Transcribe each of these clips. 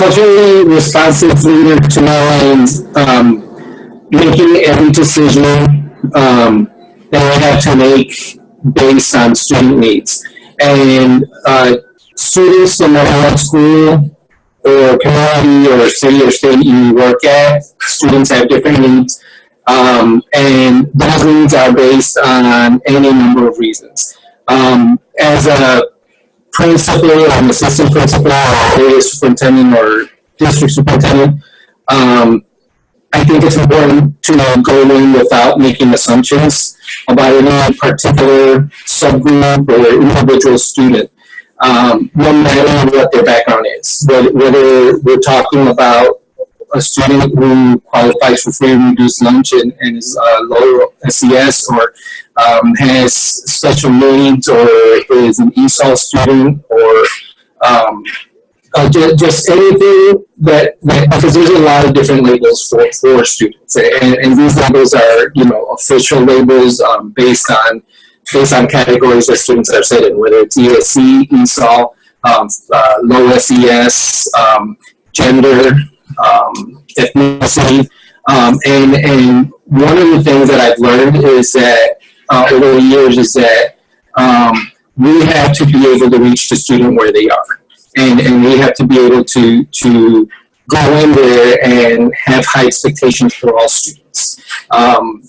culturally responsive leader to my mind, making every decision that I have to make based on student needs. And students, no matter what school or community or city or state you work at, students have different needs. And those needs are based on any number of reasons. As a principal or an assistant principal or area superintendent or district superintendent, I think it's important to go in without making assumptions about any particular subgroup or individual student, no matter what their background is. Whether we're talking about a student who qualifies for free and reduced lunch and is low SES or has special needs or is an ESOL student or just anything that, because there's a lot of different labels for students, and these labels are, official labels based on categories that students are set in, whether it's ESC, ESOL, low SES, gender, ethnicity, and one of the things that I've learned is that over the years is that we have to be able to reach the student where they are. And we have to be able to go in there and have high expectations for all students. When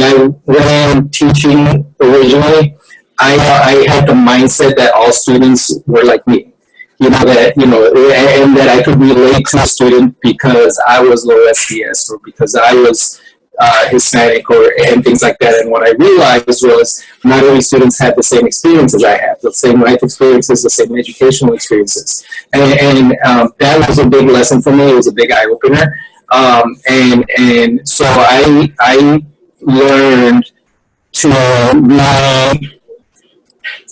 I'm teaching originally, I had the mindset that all students were like me. And that I could relate to a student because I was low SES or because I was Hispanic and things like that. And what I realized was not only students had the same experiences I had, the same life experiences, the same educational experiences. And that was a big lesson for me. It was a big eye opener. And so I learned to really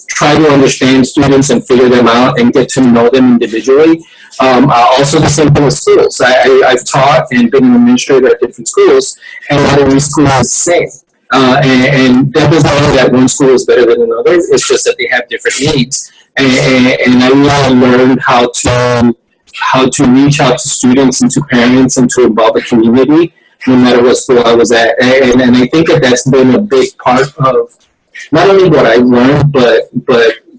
try to understand students and figure them out and get to know them individually. Also the same thing with schools. I've taught and been an administrator at different schools, and not every school is the same. And that doesn't mean that one school is better than another. It's just that they have different needs. And I really learned how to reach out to students and to parents and to involve the community, no matter what school I was at. And I think that that's been a big part of not only what I learned, but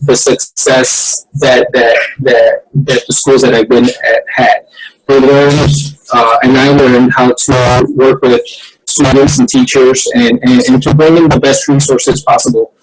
the success that the schools that I've been at had. They learned, and I learned how to work with students and teachers and to bring in the best resources possible.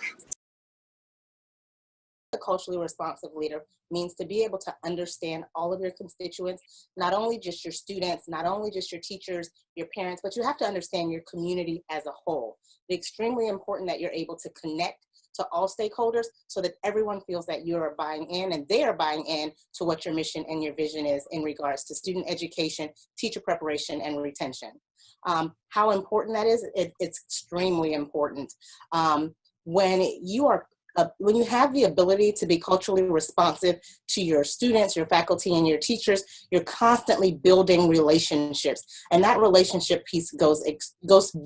A culturally responsive leader means to be able to understand all of your constituents, not only just your students, not only just your teachers, your parents, but you have to understand your community as a whole. It's extremely important that you're able to connect to all stakeholders so that everyone feels that you are buying in and they are buying in to what your mission and your vision is in regards to student education, teacher preparation, and retention. How important that is, it's extremely important. When you have the ability to be culturally responsive to your students, your faculty, and your teachers, you're constantly building relationships. And that relationship piece goes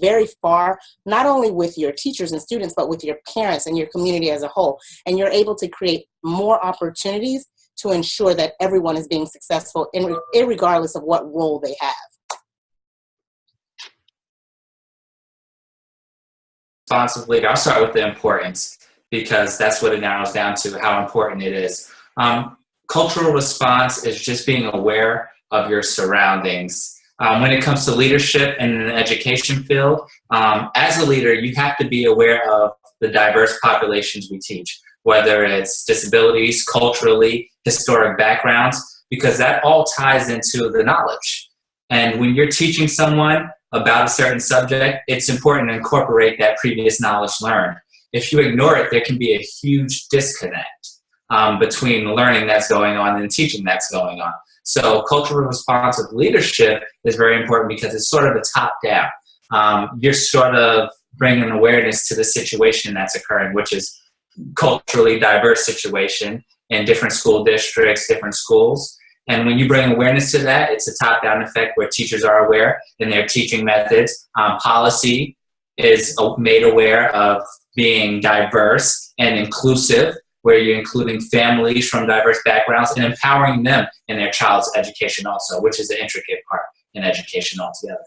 very far, not only with your teachers and students, but with your parents and your community as a whole. And you're able to create more opportunities to ensure that everyone is being successful, irregardless of what role they have. Responsive leader, I'll start with the importance, because that's what it narrows down to, how important it is. Cultural response is just being aware of your surroundings. When it comes to leadership in an education field, as a leader, you have to be aware of the diverse populations we teach, whether it's disabilities, culturally, historic backgrounds, because that all ties into the knowledge. And when you're teaching someone about a certain subject, it's important to incorporate that previous knowledge learned. If you ignore it, there can be a huge disconnect between the learning that's going on and the teaching that's going on. So culturally responsive leadership is very important because it's sort of a top-down. You're sort of bringing awareness to the situation that's occurring, which is culturally diverse situation in different school districts, different schools. And when you bring awareness to that, it's a top-down effect where teachers are aware in their teaching methods. Policy is made aware of being diverse and inclusive where you're including families from diverse backgrounds and empowering them in their child's education also, which is an intricate part in education altogether.